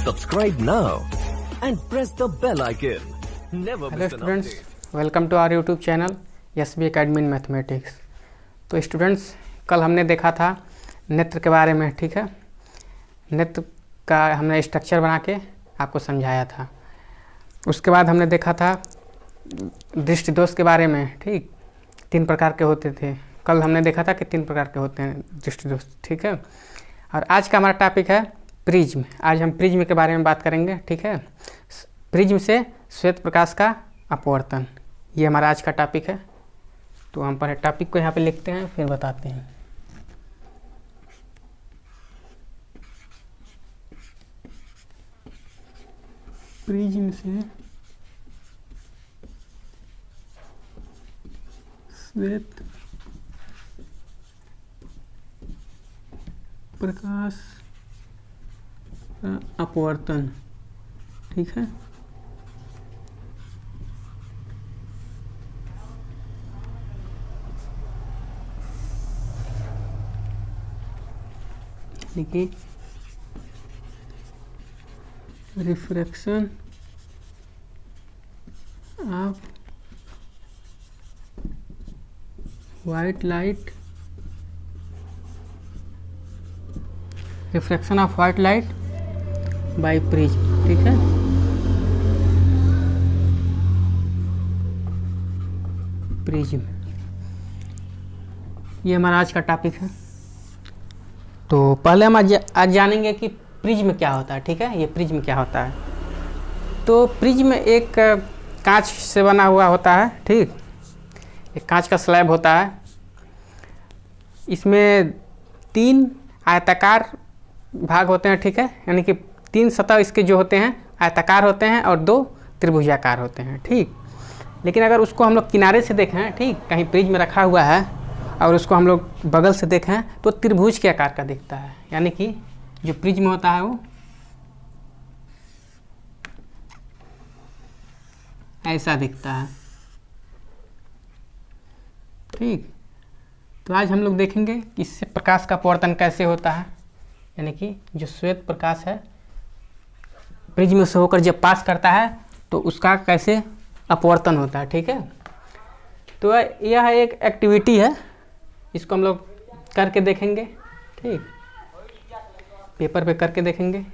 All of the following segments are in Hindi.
Subscribe now and press the bell icon. Never hello miss an students, update. Welcome to our YouTube channel SB Academy in mathematics. तो स्टूडेंट्स, कल हमने देखा था नेत्र के बारे में, ठीक है। नेत्र का हमने स्ट्रक्चर बना के आपको समझाया था। उसके बाद हमने देखा था दृष्टि दोष के बारे में, ठीक। 3 प्रकार के होते थे। कल हमने देखा था कि 3 प्रकार के होते हैं दृष्टि दोष, ठीक है। और आज का हमारा टॉपिक है प्रिज्म। आज हम प्रिज्म के बारे में बात करेंगे, ठीक है। प्रिज्म से श्वेत प्रकाश का अपवर्तन, ये हमारा आज का टॉपिक है। तो हम पहले टॉपिक को यहाँ पे लिखते हैं, फिर बताते हैं। प्रिज्म से श्वेत प्रकाश का अपवर्तन, ठीक है। देखिए, refraction of white light, refraction of white light by prism, ठीक है। प्रिज्म, ये हमारा आज का टॉपिक है। तो पहले हम आज जानेंगे कि प्रिज्म क्या होता है, ठीक है। ये प्रिज्म क्या होता है। तो प्रिज्म एक कांच से बना हुआ होता है, ठीक। एक कांच का स्लैब होता है। इसमें 3 आयताकार भाग होते हैं, ठीक है। यानी कि 3 सतह इसके जो होते हैं आयताकार होते हैं और 2 त्रिभुजाकार होते हैं, ठीक। लेकिन अगर उसको हम लोग किनारे से देखें, ठीक, कहीं प्रिज्म रखा हुआ है और उसको हम लोग बगल से देखें तो त्रिभुज के आकार का दिखता है। यानी कि जो प्रिज्म होता है वो ऐसा दिखता है, ठीक। तो आज हम लोग देखेंगे कि इससे प्रकाश का अपवर्तन कैसे होता है। यानी कि जो श्वेत प्रकाश है प्रिज्म से होकर जब पास करता है तो उसका कैसे अपवर्तन होता है, ठीक है। तो यह एक एक्टिविटी है, इसको हम लोग करके देखेंगे, ठीक। पेपर पे करके देखेंगे।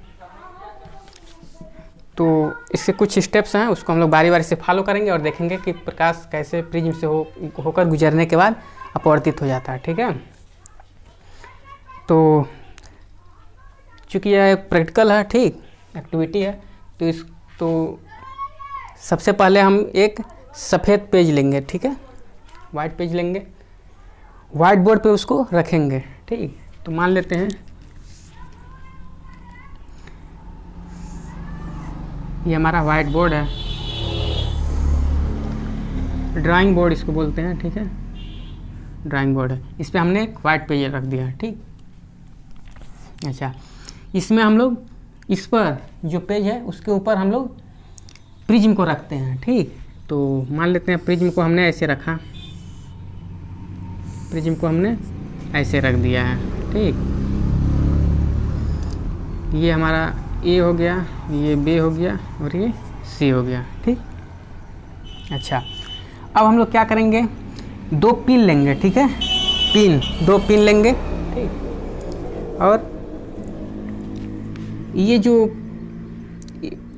तो इससे कुछ स्टेप्स हैं, उसको हम लोग बारी बारी से फॉलो करेंगे और देखेंगे कि प्रकाश कैसे प्रिज्म से होकर गुजरने के बाद अपवर्तित हो जाता है, ठीक है। तो चूँकि यह एक प्रैक्टिकल है, ठीक, एक्टिविटी है, तो सबसे पहले हम एक सफ़ेद पेज लेंगे, ठीक है। वाइट पेज लेंगे, वाइट बोर्ड पे उसको रखेंगे, ठीक। तो मान लेते हैं ये हमारा वाइट बोर्ड है, ड्राइंग बोर्ड इसको बोलते हैं, ठीक है। ड्राइंग बोर्ड है, इस पे हमने एक वाइट पेज रख दिया है, ठीक। अच्छा, इसमें हम लोग इस पर जो पेज है उसके ऊपर हम लोग प्रिज्म को रखते हैं, ठीक। तो मान लेते हैं प्रिज्म को हमने ऐसे रखा, प्रिज्म को हमने ऐसे रख दिया है, ठीक। ये हमारा A हो गया, ये B हो गया और ये C हो गया, ठीक। अच्छा, अब हम लोग क्या करेंगे, 2 पिन लेंगे, ठीक है। 2 पिन लेंगे, ठीक। और ये जो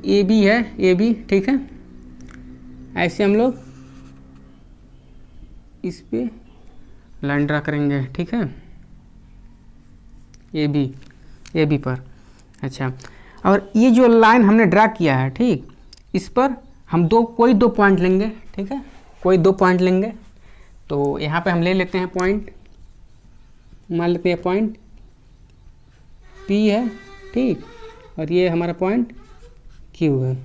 AB है, AB, ठीक है, ऐसे हम लोग इस पे लाइन ड्रा करेंगे, ठीक है। AB पर। अच्छा, और ये जो लाइन हमने ड्रा किया है, ठीक, इस पर हम कोई दो पॉइंट लेंगे, ठीक है। कोई 2 पॉइंट लेंगे। तो यहाँ पे हम ले लेते हैं पॉइंट, मान लेते हैं पॉइंट P है, ठीक, और ये हमारा पॉइंट Q है।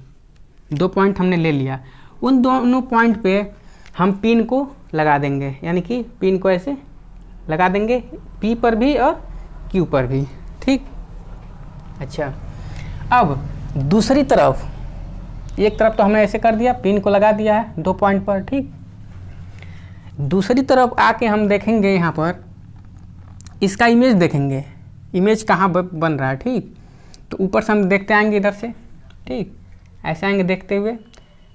2 पॉइंट हमने ले लिया। उन दोनों पॉइंट पे हम पिन को लगा देंगे, यानी कि पिन को ऐसे लगा देंगे, P पर भी और Q पर भी, ठीक। अच्छा, अब दूसरी तरफ, एक तरफ तो हमने ऐसे कर दिया, पिन को लगा दिया है 2 पॉइंट पर, ठीक। दूसरी तरफ आके हम देखेंगे, यहाँ पर इसका इमेज देखेंगे, इमेज कहाँ बन रहा है, ठीक। तो ऊपर से हम देखते आएंगे इधर से, ठीक, ऐसे आएंगे देखते हुए,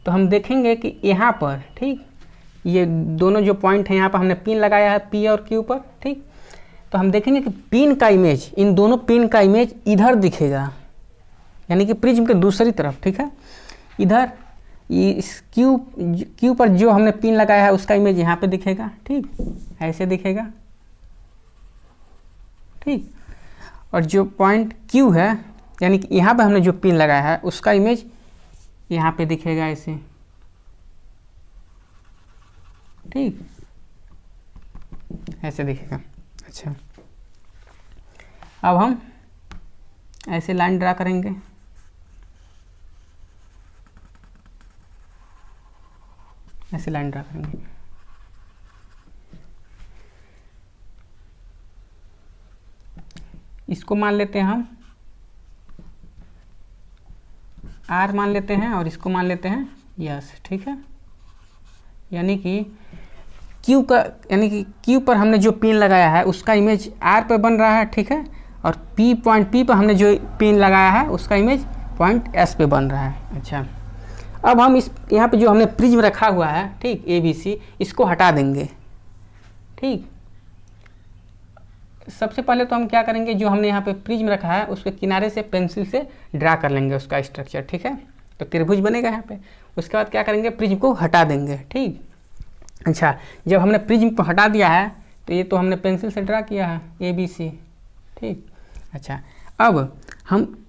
तो हम देखेंगे कि यहाँ पर, ठीक, ये दोनों जो पॉइंट हैं यहाँ पर हमने पिन लगाया है P और Q पर, ठीक, तो हम देखेंगे कि पिन का इमेज, इन दोनों पिन का इमेज इधर दिखेगा, यानी कि प्रिज्म के दूसरी तरफ, ठीक है। इधर इस Q पर जो हमने पिन लगाया है उसका इमेज यहाँ पे दिखेगा, ठीक, ऐसे दिखेगा, ठीक, और जो पॉइंट Q है यानी कि यहाँ पे हमने जो पिन लगाया है उसका इमेज यहाँ पे दिखेगा ऐसे, ठीक, ऐसे दिखेगा। अच्छा, अब हम ऐसे लाइन ड्रा करेंगे, ऐसे लाइन ड्रा करेंगे। इसको मान लेते हैं हम R मान लेते हैं और इसको मान लेते हैं यस, ठीक है। यानी कि Q पर हमने जो पिन लगाया है उसका इमेज R पर बन रहा है, ठीक है, और पॉइंट P पर हमने जो पिन लगाया है उसका इमेज पॉइंट S पे बन रहा है। अच्छा, अब हम इस यहाँ पे जो हमने प्रिज्म रखा हुआ है, ठीक, ABC, इसको हटा देंगे, ठीक। सबसे पहले तो हम क्या करेंगे, जो हमने यहाँ पे प्रिज्म रखा है उसके किनारे से पेंसिल से ड्रा कर लेंगे उसका स्ट्रक्चर, ठीक है, तो त्रिभुज बनेगा यहाँ पे। उसके बाद क्या करेंगे, प्रिज्म को हटा देंगे, ठीक। अच्छा, जब हमने प्रिज्म को हटा दिया है तो ये तो हमने पेंसिल से ड्रा किया है ABC, ठीक। अच्छा, अब हम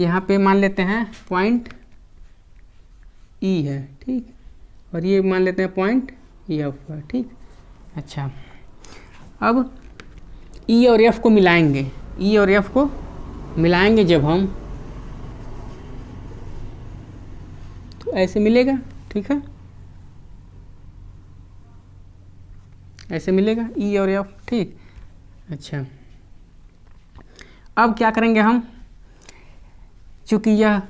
यहाँ पे मान लेते हैं पॉइंट E है, ठीक, और ये मान लेते हैं पॉइंट F है, ठीक। अच्छा, अब E और F को मिलाएंगे, E और F को मिलाएंगे जब हम, तो ऐसे मिलेगा, ठीक है, ऐसे मिलेगा E और F, ठीक। अच्छा, अब क्या करेंगे हम, चूँकि यह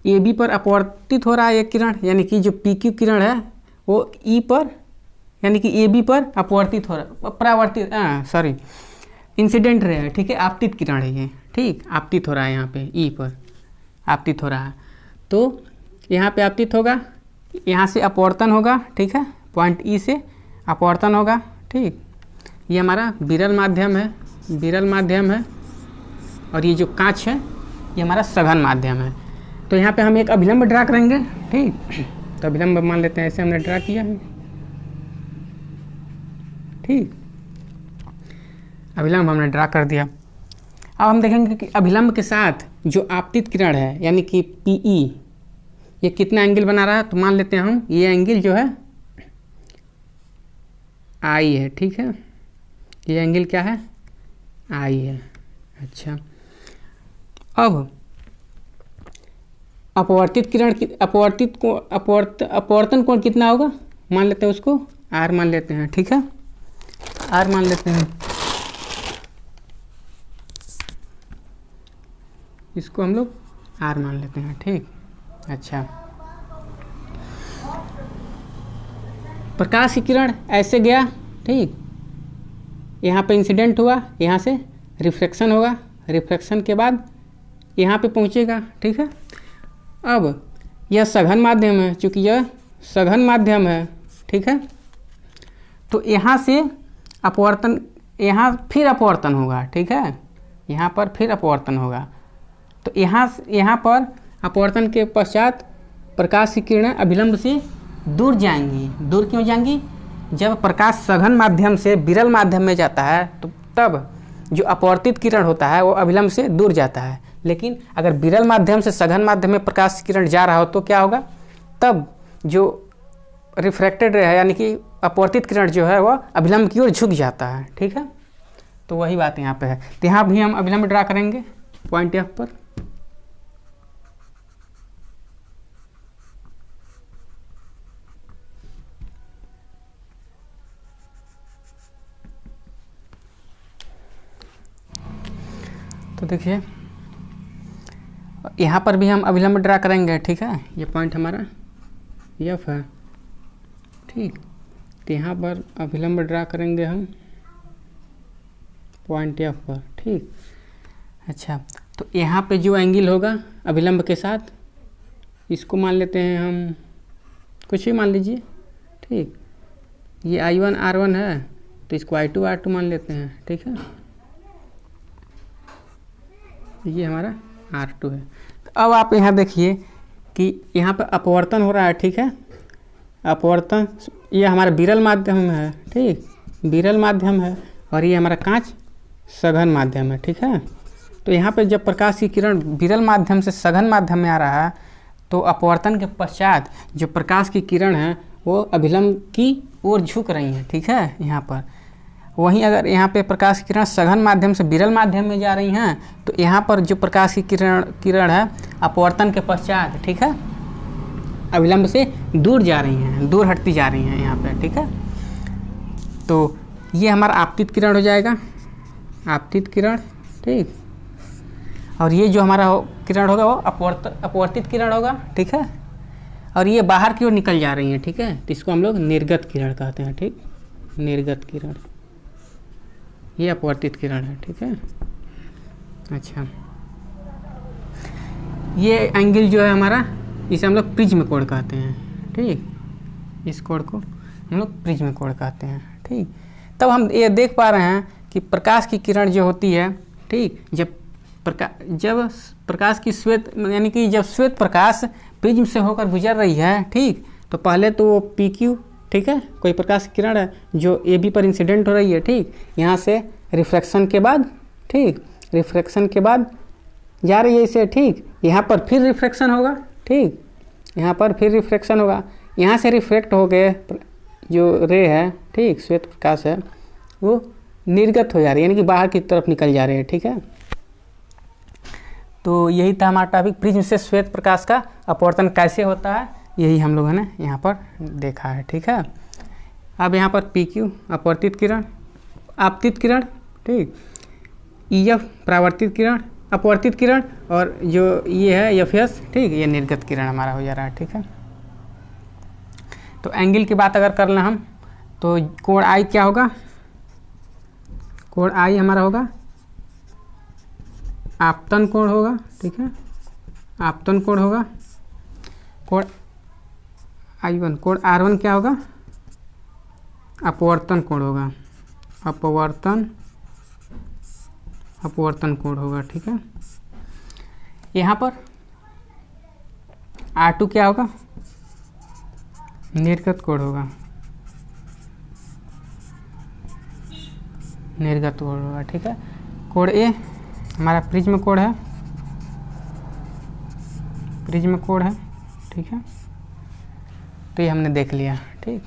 AB पर अपवर्तित हो रहा है एक किरण, यानी कि जो PQ किरण है वो E पर यानी कि AB पर अपवर्तित हो रहा, परावर्तित, इंसिडेंट रे है, ठीक है, आपतित किरण है ये, ठीक, आपतित हो रहा है यहाँ पे E पर आपतित हो रहा है, तो यहाँ पे आपतित होगा, यहाँ से अपवर्तन होगा, ठीक है, पॉइंट E से अपवर्तन होगा, ठीक। ये हमारा विरल माध्यम है, विरल माध्यम है, और ये जो कांच है ये हमारा सघन माध्यम है। तो यहाँ पे हम एक अभिलंब ड्रा करेंगे, ठीक, तो अभिलंब मान लेते हैं, ऐसे हमने ड्रा किया है, ठीक, अभिलंब हमने ड्रा कर दिया। अब हम देखेंगे कि अभिलंब के साथ जो आपतित किरण है यानी कि PE, ये कितना एंगल बना रहा है, तो मान लेते हैं हम ये एंगल जो है I है, ठीक है, ये एंगल क्या है, I है। अच्छा, अब अपवर्तित किरण की अपवर्तन कोण कितना होगा, मान लेते हैं उसको R मान लेते हैं, ठीक है, R मान लेते हैं, इसको हम लोग R मान लेते हैं, ठीक। अच्छा, प्रकाश की किरण ऐसे गया, ठीक, यहाँ पे इंसिडेंट हुआ, यहाँ से रिफ्लेक्शन होगा, रिफ्लेक्शन के बाद यहाँ पे पहुँचेगा, ठीक है। अब यह सघन माध्यम है, चूँकि यह सघन माध्यम है, ठीक है, तो यहाँ से अपवर्तन, यहाँ फिर अपवर्तन होगा, ठीक है, यहाँ पर फिर अपवर्तन होगा, तो यहाँ पर अपवर्तन के पश्चात प्रकाश की किरणें अभिलंब से दूर जाएंगी। दूर क्यों जाएंगी, जब प्रकाश सघन माध्यम से विरल माध्यम में जाता है तो तब जो अपवर्तित किरण होता है वो अभिलंब से दूर जाता है, लेकिन अगर विरल माध्यम से सघन माध्यम में प्रकाश की किरण जा रहा हो तो क्या होगा, तब जो रिफ्रैक्टेड है यानी कि अपवर्तित किरण जो है वह अभिलंब की ओर झुक जाता है, ठीक है। तो वही बात यहाँ पे है, तो यहाँ भी हम अभिलंब ड्रा करेंगे पॉइंट F पर। तो देखिए यहाँ पर भी हम अभिलंब ड्रा करेंगे, ठीक है, ये पॉइंट हमारा F है, ठीक, तो यहाँ पर अभिलंब ड्रा करेंगे हम पॉइंट F पर, ठीक। अच्छा, तो यहाँ पे जो एंगल होगा अभिलंब के साथ, इसको मान लेते हैं हम, कुछ भी मान लीजिए, ठीक। ये I1 R1 है तो इसको I2 R2 मान लेते हैं, ठीक है। ये हमारा R2 है। तो अब आप यहाँ देखिए कि यहाँ पे अपवर्तन हो रहा है, ठीक है। अपवर्तन, ये हमारा विरल माध्यम है, ठीक, विरल माध्यम है, और ये हमारा कांच सघन माध्यम है, ठीक है। तो यहाँ पे जब प्रकाश की किरण विरल माध्यम से सघन माध्यम में आ रहा है तो अपवर्तन के पश्चात जो प्रकाश की किरण है वो अभिलंब की ओर झुक रही हैं, ठीक है, यहाँ पर। वहीं अगर यहाँ पे प्रकाश की किरण सघन माध्यम से विरल माध्यम में जा रही हैं तो यहाँ पर जो प्रकाश की किरण है अपवर्तन के पश्चात, ठीक है, अभिलंब से दूर जा रही हैं, दूर हटती जा रही हैं यहाँ पे, ठीक है। तो ये हमारा आपतित किरण हो जाएगा, आपतित किरण, ठीक। और ये जो हमारा किरण होगा वो अपवर्तित किरण होगा, ठीक है। और ये बाहर की ओर निकल जा रही हैं, ठीक है। तो इसको हम लोग निर्गत किरण कहते हैं, ठीक, निर्गत किरण। ये अपवर्तित किरण है, ठीक है। अच्छा, ये एंगल जो है हमारा, इसे हम लोग प्रिज्म कोण कहते हैं, ठीक। इस कोण को हम लोग प्रिज्म कोण कहते हैं, ठीक। तब हम ये देख पा रहे हैं कि प्रकाश की किरण जो होती है, ठीक, जब प्रकाश की श्वेत, यानी कि जब श्वेत प्रकाश प्रिज्म से होकर गुजर रही है, ठीक, तो पहले तो वो PQ, ठीक है, कोई प्रकाश की किरण है जो AB पर इंसिडेंट हो रही है, ठीक, यहाँ से रिफ्रैक्शन के बाद, ठीक, रिफ्रैक्शन के बाद जा रही है इसे, ठीक, यहाँ पर फिर रिफ्रैक्शन होगा, ठीक, यहाँ पर फिर रिफ्रैक्शन होगा, यहाँ से रिफ्रैक्ट हो गए जो रे है, ठीक, श्वेत प्रकाश है, वो निर्गत हो जा रही है, यानी कि बाहर की तरफ निकल जा रहे हैं, ठीक है। तो यही था हमारा टॉपिक, प्रिज्म से श्वेत प्रकाश का अपवर्तन कैसे होता है, यही हम लोगों ने यहाँ पर देखा है, ठीक है। अब यहाँ पर PQ अपवर्तित किरण, आपतित किरण, ठीक, EF परावर्तित किरण, अपवर्तित किरण, और जो ये है FS, ठीक, ये निर्गत किरण हमारा हो जा रहा है, ठीक है। तो एंगल की बात अगर कर लें हम, तो कोण I क्या होगा, कोण I हमारा होगा आपतन कोण होगा, ठीक है, आपतन कोण होगा। कोण I1, कोण R1 क्या होगा, अपवर्तन कोण होगा, अपवर्तन कोण होगा, ठीक है। यहाँ पर R2 क्या होगा, निर्गत कोण होगा, निर्गत कोण होगा, ठीक है। कोण A हमारा प्रिज्म कोण है, प्रिज्म कोण है, ठीक है। तो ये हमने देख लिया, ठीक।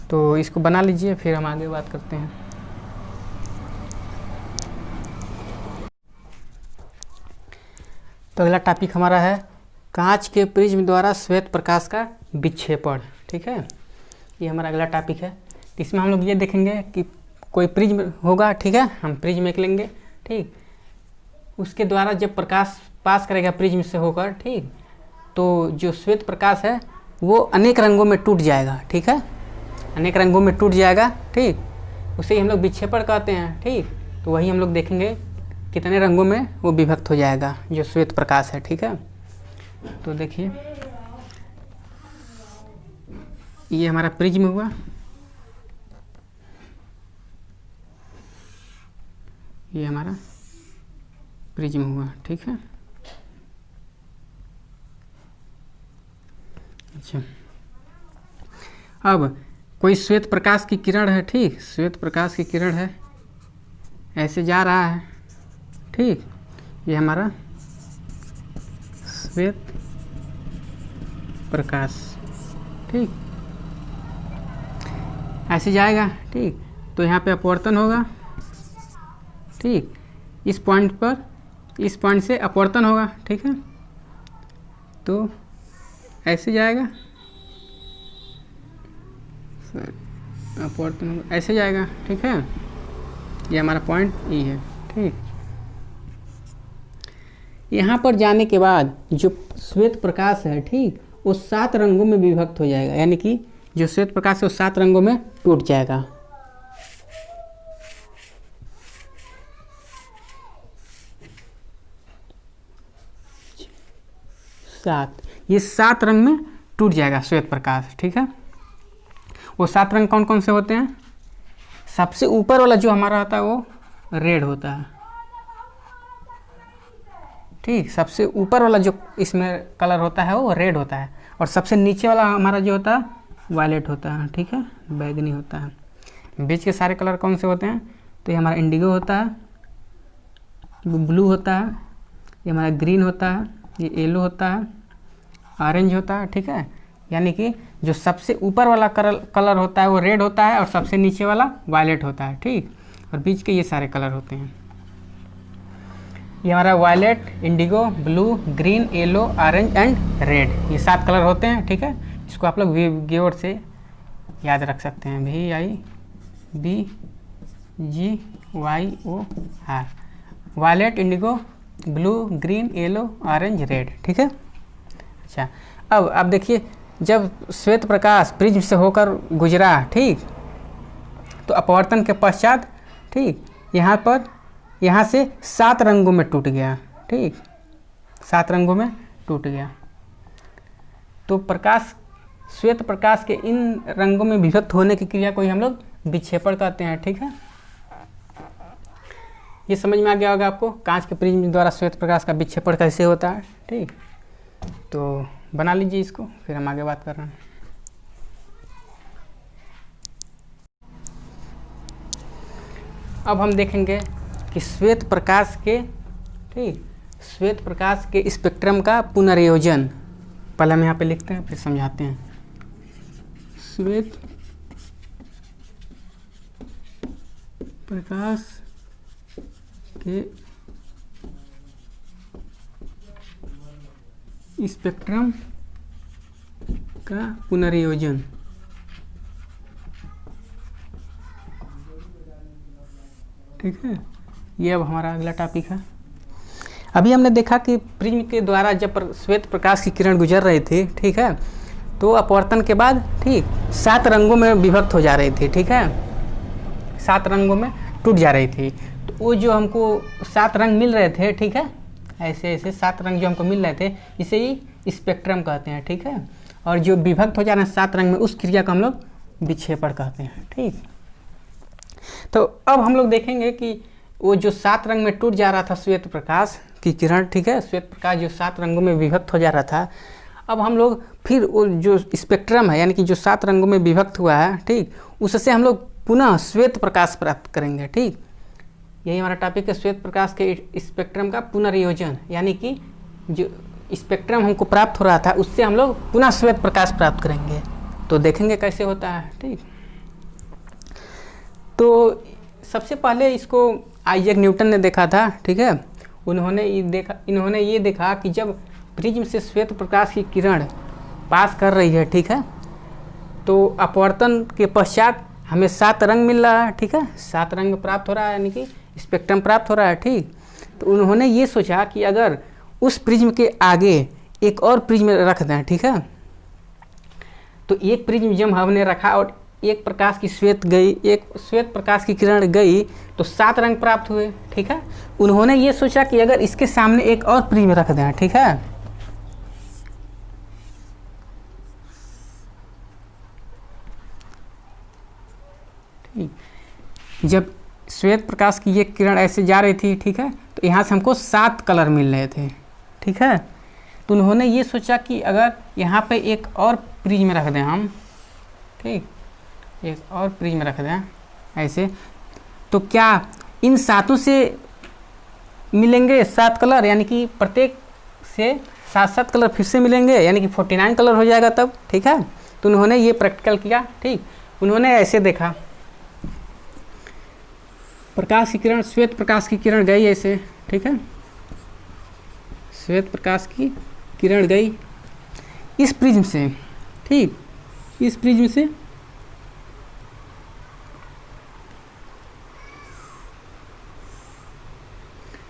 तो इसको बना लीजिए, फिर हम आगे बात करते हैं। तो अगला टॉपिक हमारा है कांच के प्रिज्म द्वारा श्वेत प्रकाश का विक्षेपण, ठीक है। ये हमारा अगला टॉपिक है। इसमें हम लोग ये देखेंगे कि कोई प्रिज्म होगा, ठीक है, हम प्रिज्म एक लेंगे, ठीक, उसके द्वारा जब प्रकाश पास करेगा प्रिज्म से होकर, ठीक, तो जो श्वेत प्रकाश है वो अनेक रंगों में टूट जाएगा, ठीक है, अनेक रंगों में टूट जाएगा, ठीक, उसे हम लोग विक्षेपण कहते हैं, ठीक। तो वही हम लोग देखेंगे कितने रंगों में वो विभक्त हो जाएगा जो श्वेत प्रकाश है, ठीक है। तो देखिए, ये हमारा प्रिज्म हुआ, ये हमारा प्रिज्म हुआ, ठीक है। अच्छा, अब कोई श्वेत प्रकाश की किरण है, ठीक, श्वेत प्रकाश की किरण है, ऐसे जा रहा है, ठीक, ये हमारा श्वेत प्रकाश, ठीक, ऐसे जाएगा, ठीक। तो यहाँ पे अपवर्तन होगा, ठीक, इस पॉइंट पर, इस पॉइंट से अपवर्तन होगा, ठीक है। तो ऐसे जाएगा, अपवर्तन होगा, ऐसे जाएगा, ठीक है। ये हमारा पॉइंट E है, ठीक। यहाँ पर जाने के बाद जो श्वेत प्रकाश है, ठीक, वो 7 रंगों में विभक्त हो जाएगा, यानी कि जो श्वेत प्रकाश है वो 7 रंगों में टूट जाएगा। 7, ये 7 रंग में टूट जाएगा श्वेत प्रकाश, ठीक है। वो 7 रंग कौन कौन से होते हैं? सबसे ऊपर वाला जो हमारा होता है वो रेड होता है, ठीक। सबसे ऊपर वाला जो इसमें कलर होता है वो रेड होता है, और सबसे नीचे वाला हमारा जो होता है वायलेट होता है, ठीक है, बैगनी होता है। बीच के सारे कलर कौन से होते हैं? तो ये हमारा इंडिगो होता है, ब्लू होता है, ये हमारा ग्रीन होता है, ये येलो होता है, ऑरेंज होता है, ठीक है। यानी कि जो सबसे ऊपर वाला कलर होता है वो रेड होता है, और सबसे नीचे वाला वायलेट होता है, ठीक। और बीच के ये सारे कलर होते हैं। ये हमारा violet, indigo, blue, green, yellow, orange and red, ये 7 कलर होते हैं, ठीक है। इसको आप लोग कीवर्ड से याद रख सकते हैं, VIBGYOR, violet, indigo, blue, green, yellow, orange, red, ठीक है। अच्छा, अब आप देखिए, जब श्वेत प्रकाश प्रिज्म से होकर गुजरा, ठीक, तो अपवर्तन के पश्चात, ठीक, यहाँ से 7 रंगों में टूट गया, ठीक, 7 रंगों में टूट गया। तो प्रकाश, श्वेत प्रकाश के इन रंगों में विभक्त होने की क्रिया को ही हम लोग विक्षेपण कहते हैं, ठीक है। ये समझ में आ गया होगा आपको, कांच के प्रिज्म द्वारा श्वेत प्रकाश का विक्षेपण कैसे होता है, ठीक। तो बना लीजिए इसको, फिर हम आगे बात कर रहे हैं। अब हम देखेंगे कि श्वेत प्रकाश के, ठीक, श्वेत प्रकाश के स्पेक्ट्रम का पुनर्योजन। पहले हम यहाँ पे लिखते हैं, फिर समझाते हैं। श्वेत प्रकाश के स्पेक्ट्रम का पुनर्योजन, ठीक है। ये अब हमारा अगला टॉपिक है। अभी हमने देखा कि प्रिज्म के द्वारा जब श्वेत प्रकाश की किरण गुजर रही थी, ठीक है, तो अपवर्तन के बाद, ठीक, 7 रंगों में विभक्त हो जा रही थी, ठीक है, 7 रंगों में टूट जा रही थी। तो वो जो हमको 7 रंग मिल रहे थे, ठीक है, ऐसे ऐसे 7 रंग जो हमको मिल रहे थे, इसे ही स्पेक्ट्रम कहते हैं, ठीक है। और जो विभक्त हो जा रहे हैं 7 रंग में, उस क्रिया को हम लोग विक्षेपण कहते हैं, ठीक। तो अब हम लोग देखेंगे कि वो जो 7 रंग में टूट जा रहा था श्वेत प्रकाश की किरण, ठीक है, श्वेत प्रकाश जो 7 रंगों में विभक्त हो जा रहा था, अब हम लोग फिर वो जो स्पेक्ट्रम है, यानी कि जो 7 रंगों में विभक्त हुआ है, ठीक, उससे हम लोग पुनः श्वेत प्रकाश प्राप्त करेंगे, ठीक। यही हमारा टॉपिक है, श्वेत प्रकाश के स्पेक्ट्रम का पुनर्योजन, यानी कि जो स्पेक्ट्रम हमको प्राप्त हो रहा था उससे हम लोग पुनः श्वेत प्रकाश प्राप्त करेंगे। तो देखेंगे कैसे होता है, ठीक। तो सबसे पहले इसको आइजैक न्यूटन ने देखा था, ठीक है। इन्होंने ये देखा कि जब प्रिज्म से श्वेत प्रकाश की किरण पास कर रही है, ठीक है, तो अपवर्तन के पश्चात हमें 7 रंग मिल रहा है, ठीक है, 7 रंग प्राप्त हो रहा है, यानी कि स्पेक्ट्रम प्राप्त हो रहा है, ठीक। तो उन्होंने ये सोचा कि अगर उस प्रिज्म के आगे एक और प्रिज्म रख दें, ठीक है, तो एक प्रिज्म जब हमने रखा और एक प्रकाश की एक श्वेत प्रकाश की किरण गई, तो 7 रंग प्राप्त हुए, ठीक है। उन्होंने ये सोचा कि अगर इसके सामने एक और प्रिज्म रख दें, ठीक है, जब श्वेत प्रकाश की ये किरण ऐसे जा रही थी, ठीक है, तो यहाँ से हमको 7 कलर मिल रहे थे, ठीक है। तो उन्होंने ये सोचा कि अगर यहाँ पे एक और प्रिज्म रख दें हम, ठीक, एक और प्रिज्म रख दें ऐसे, तो क्या इन 7 से मिलेंगे 7 कलर, यानी कि प्रत्येक से 7-7 कलर फिर से मिलेंगे, यानी कि 49 कलर हो जाएगा तब, ठीक है। तो उन्होंने ये प्रैक्टिकल किया, ठीक। उन्होंने ऐसे देखा, प्रकाश की किरण, श्वेत प्रकाश की किरण गई ऐसे, ठीक है, श्वेत प्रकाश की किरण गई इस प्रिज्म से, ठीक, इस प्रिज्म से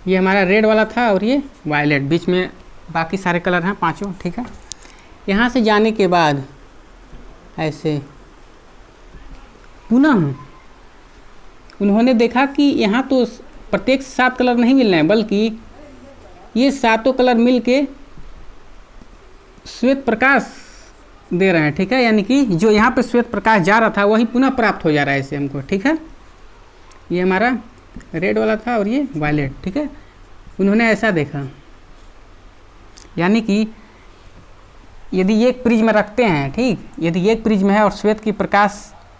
ये हमारा रेड वाला था और ये वायलेट, बीच में बाकी सारे कलर हैं 5, ठीक है। यहाँ से जाने के बाद ऐसे पुनः उन्होंने देखा कि यहाँ तो प्रत्येक 7 कलर नहीं मिल रहे हैं, बल्कि ये 7 कलर मिल के श्वेत प्रकाश दे रहे हैं, ठीक है। यानी कि जो यहाँ पे श्वेत प्रकाश जा रहा था वही पुनः प्राप्त हो जा रहा है इसे हमको, ठीक है। ये हमारा रेड वाला था और ये वायलेट, ठीक है। उन्होंने ऐसा देखा, यानी कि यदि एक प्रिज्म रखते हैं, ठीक, यदि एक प्रिज्म है और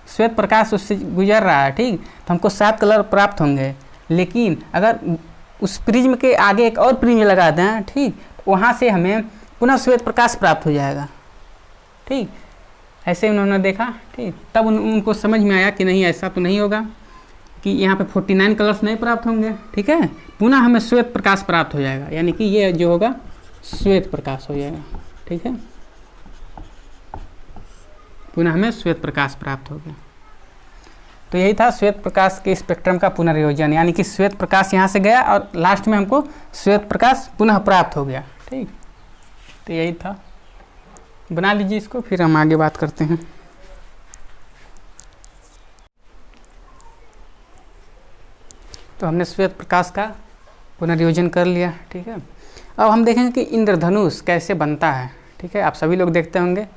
श्वेत प्रकाश उससे गुजर रहा है, ठीक, तो हमको 7 कलर प्राप्त होंगे। लेकिन अगर उस प्रिज्म के आगे एक और प्रिज्म लगा दें, ठीक, वहाँ से हमें पुनः श्वेत प्रकाश प्राप्त हो जाएगा, ठीक। ऐसे उन्होंने देखा, ठीक। तब उनको समझ में आया कि नहीं, ऐसा तो नहीं होगा कि यहाँ पे 49 कलर्स नहीं प्राप्त होंगे, ठीक है। पुनः हमें श्वेत प्रकाश प्राप्त हो जाएगा, यानी कि ये जो होगा श्वेत प्रकाश हो जाएगा, ठीक है। पुनः हमें श्वेत प्रकाश प्राप्त हो गया। तो यही था श्वेत प्रकाश के स्पेक्ट्रम का पुनर्योजन, यानी कि श्वेत प्रकाश यहाँ से गया और लास्ट में हमको श्वेत प्रकाश पुनः प्राप्त हो गया, ठीक। तो यही था, बना लीजिए इसको, फिर हम आगे बात करते हैं। तो हमने श्वेत प्रकाश का पुनर्योजन कर लिया, ठीक है। अब हम देखेंगे कि इंद्रधनुष कैसे बनता है, ठीक है। आप सभी लोग देखते होंगे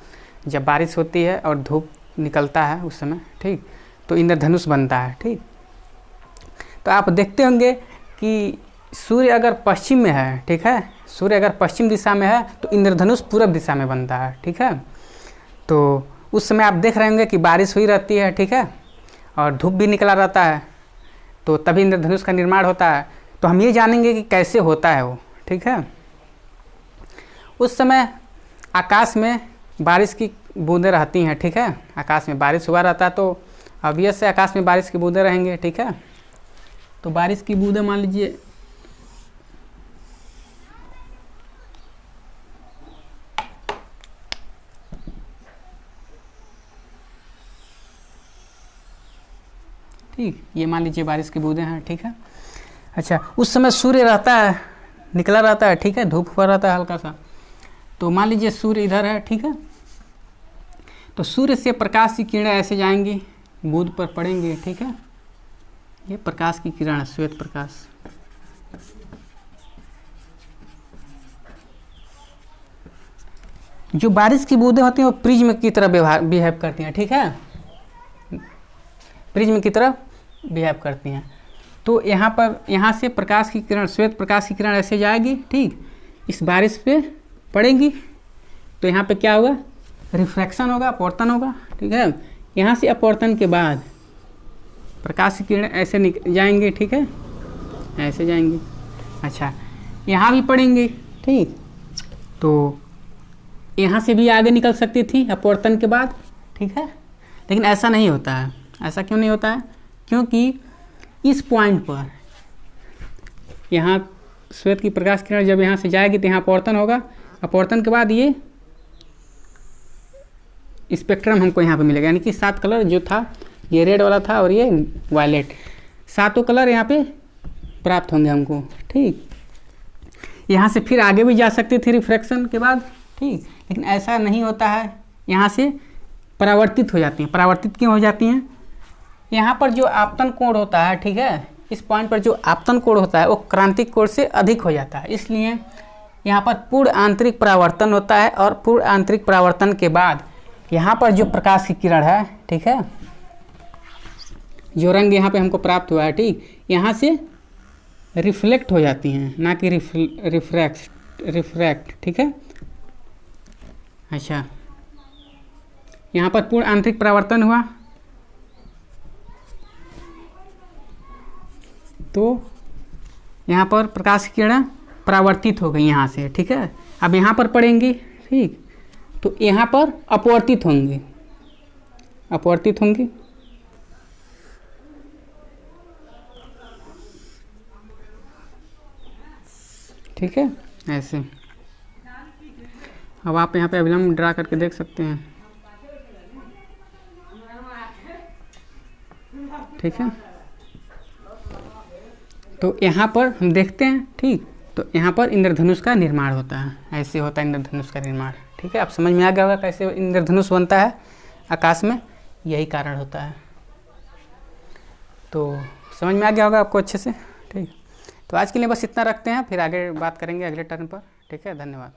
जब बारिश होती है और धूप निकलता है उस समय, ठीक, तो इंद्रधनुष बनता है, ठीक। तो आप देखते होंगे कि सूर्य अगर पश्चिम में है, ठीक है, सूर्य अगर पश्चिम दिशा में है तो इंद्रधनुष पूर्व दिशा में बनता है, ठीक है। तो उस समय आप देख रहे होंगे कि बारिश हुई रहती है, ठीक है, और धूप भी निकला रहता है, तो तभी इंद्रधनुष का निर्माण होता है। तो हम ये जानेंगे कि कैसे होता है वो, ठीक है। उस समय आकाश में बारिश की बूंदें रहती हैं, ठीक है। आकाश में बारिश हुआ रहता है तो ऑब्वियस से आकाश में बारिश की बूंदें रहेंगे, ठीक है। तो बारिश की बूंदें मान लीजिए ठीक, ये मान लीजिए बारिश की बूंदें हैं, ठीक है। अच्छा, उस समय सूर्य रहता है, निकला रहता है, ठीक है, धूप हुआ रहता है हल्का सा। तो मान लीजिए सूर्य इधर है, ठीक है। तो सूर्य से प्रकाश की किरणें ऐसे जाएंगी, बूंद पर पड़ेंगे, ठीक है। ये प्रकाश की किरण है, श्वेत प्रकाश। जो बारिश की बूंदें होती हैं वो प्रिज्म की तरह बिहेव करती हैं, ठीक है, प्रिज्म की तरह बिहेव करती हैं। तो यहाँ से प्रकाश की किरण, श्वेत प्रकाश की किरण ऐसे जाएगी, ठीक, इस बारिश पे पड़ेगी, तो यहाँ पे क्या होगा, रिफ्रैक्शन होगा, अपवर्तन होगा, ठीक है। यहाँ से अपवर्तन के बाद प्रकाश की किरण ऐसे जाएंगे, ठीक है, ऐसे जाएंगे। अच्छा, यहाँ भी पड़ेंगे, ठीक, तो यहाँ से भी आगे निकल सकती थी अपवर्तन के बाद, ठीक है। लेकिन ऐसा नहीं होता है। ऐसा क्यों नहीं होता है? क्योंकि इस पॉइंट पर यहाँ श्वेत की प्रकाश किरण जब यहाँ से जाएगी तो यहाँ अपवर्तन होगा, अपवर्तन के बाद ये स्पेक्ट्रम हमको यहाँ पे मिलेगा, यानी कि 7 कलर जो था, ये रेड वाला था और ये वायलेट, 7 कलर यहाँ पे प्राप्त होंगे हमको, ठीक। यहाँ से फिर आगे भी जा सकती थी रिफ्रैक्शन के बाद, ठीक, लेकिन ऐसा नहीं होता है। यहाँ से परावर्तित हो जाती हैं। परावर्तित क्यों हो जाती हैं? यहाँ पर जो आपतन कोण होता है, ठीक है, इस पॉइंट पर जो आपतन कोण होता है वो क्रांतिक कोण से अधिक हो जाता है, इसलिए यहाँ पर पूर्ण आंतरिक परावर्तन होता है। और पूर्ण आंतरिक परावर्तन के बाद यहाँ पर जो प्रकाश की किरण है, ठीक है, जो रंग यहाँ पे हमको प्राप्त हुआ है, ठीक, यहाँ से रिफ्लेक्ट हो जाती हैं, ना कि रिफ्रैक्ट, ठीक है। अच्छा, यहाँ पर पूर्ण आंतरिक परावर्तन हुआ तो यहाँ पर प्रकाश की किरण परावर्तित हो गई यहाँ से, ठीक है। अब यहाँ पर पड़ेंगी, ठीक, तो यहाँ पर अपवर्तित होंगी, अपवर्तित होंगी, ठीक है, ऐसे। अब आप यहाँ पे अभिलंब ड्रा करके देख सकते हैं, ठीक है। तो यहाँ पर हम देखते हैं, ठीक, तो यहाँ पर इंद्रधनुष का निर्माण होता है, ऐसे होता है इंद्रधनुष का निर्माण, ठीक है। आप समझ में आ गया होगा कैसे इंद्रधनुष बनता है आकाश में, यही कारण होता है। तो समझ में आ गया होगा आपको अच्छे से, ठीक। तो आज के लिए बस इतना रखते हैं, फिर आगे बात करेंगे अगले टर्न पर, ठीक है। धन्यवाद।